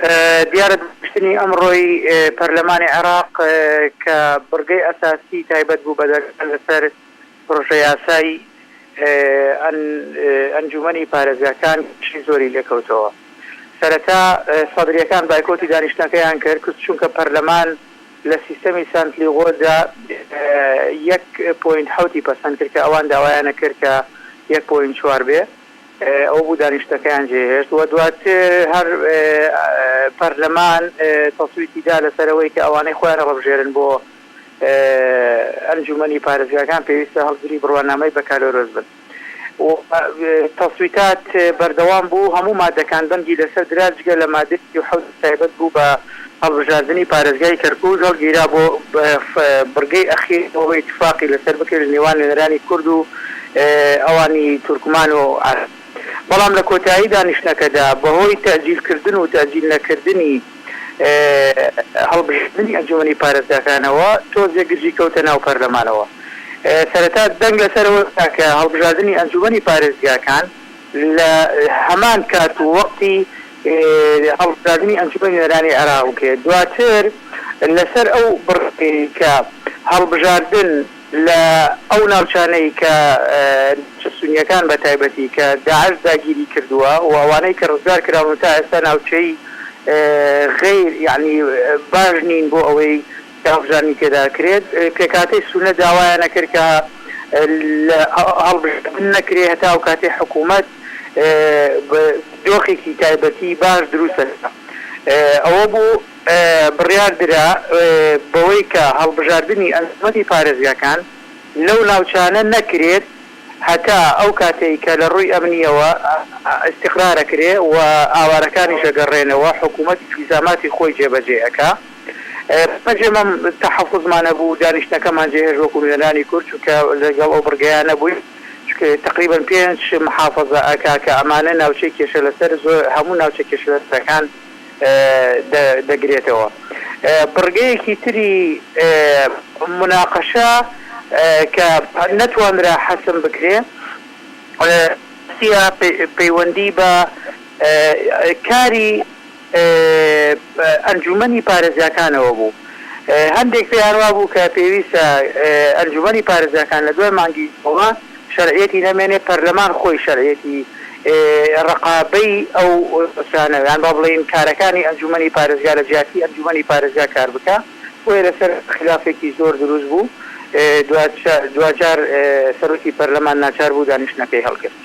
دیارە دەشتنی ئەمڕۆی پەرلەمانی عێراق کە بڕگەی ئەساسی تایبەت بوو بەدەگەن لەسەر پرۆژە یاسایی ئەنجومەنی پارێزگاکان چی زۆری لێکەوتەوە. سەرەتا سەدرەکان بایکۆتی دانیشتنەکەیان کرد چونکە پەرلەمان لە سیستەمی سانتلیغۆدا 1.7 پەسەند کرد کە ئەوان داوایانە کرد کە 1.4 بێ. ئەو بوو دانیشتەکەیان جێهێشت و دواتر هەر پەرلەمان تەسویتیدا لەسەرەوەی کە ئەوانەی خۆیان ڕەبژێرن بۆ ئەنجومەنی پارێزگاکان پێویستە هەڵگری بڕوانامەی بەکارۆرۆز بن. تەسویتات بەردەوام بوو، هەموو مادەکان بەنگی لەسەر دراجگە لە مادەی حەوت تایبەت بوو بە هەڵبژاردننی پارێزگای کەرکووز هەڵگیرا بۆ بڕگەی ئەخیر ئەوەی اتفاقی لەسەر بکرد نێوان نێرانی کورد و ئەوانی تورکمان و عەرب. بەڵام لە کۆتایی دانیشتنەکەدا بەهۆی تەجیلکردن و تەجیل نەکردنی هەڵبژاردننی ئەنجومەنی پارێزگاکانەوە تۆزێک گرژی کەوتە ناو پەرلەمانەوە. سەرەتا دەنگ لەسەرەوە کە هەڵبژاردننی ئەنجومەنی پارێزگاکان لە هەمان کات و وەقتی هەڵبژاردننی ئەنجومەنی نێرانی عێراق بکرێت. دواتر لەسەر ئەو بڕی کە هەڵبژاردن لە ئەو ناوچانەی کە سونیەکان بە تایبەتی کە داعش داگیری کردووە و ئەوانەی کە ڕزگار کراون تا ئێستا ناوچەی غیر یعنی باش نین بۆ ئەوەی هەڵبژاردننی تێدا کرێت. پێکاتەی سونە داوایانە کرد کە هەڵبژاردن نەکرێت هەتا ئەو کاتەی حکوومەت دۆخێکی تایبەتی باش دروستە. ئەوە بوو بڕیار درا بەوەی کە هەڵبژاردننی ئەنجومەنی پارێزگاکان لەو ناوچانە نەکرێت هەتا ئەو کاتەی کە لە ڕووی ئەمنیەوە استقرارەکرێ و ئاوارەکانی شەگەڕێنەوە حکوومەت فیزاماتی خۆی جێبەجێ ئەکا. مەجێمەم تەحەفوزمانە بوو دانیشتەکەمان جێهێش وەکو نێرانی کورد چونکە لەگەڵ ئەو بڕگەیانە بووین تقریبا 5 محافظە ئەکا کە ئەمانە ناوچەی کێشە لەسەر هەموو ناوچە کێشە لەسەرەکان دەگرێتەوە. بڕگەیەکی تری مناقەشە کە نەتوانرا حەسم بکرێ پەیوەندی بە کاری ئەنجومەنی پارێزگاکانەوە بوو. هەندێک پێیان وا بوو کە پێویستە ئەنجومەنی پارێزگاکان لە دوای مانگیەوە شەرعیەتی نەمێنێ پەرلەمان خۆی شەرعیەتی ڕقابەی ئەو سانەویان با بڵێن کارەکانی ئەنجومەنی پارێزگا لە جیاتی ئەنجومەنی پارێزگا کار بکە. بۆیە لەسەر خلافێکی زۆر دروست بوو. دوجار سەرۆکی پەرلەمان ناچار بوو دانیشتنەکەی هەڵگرت.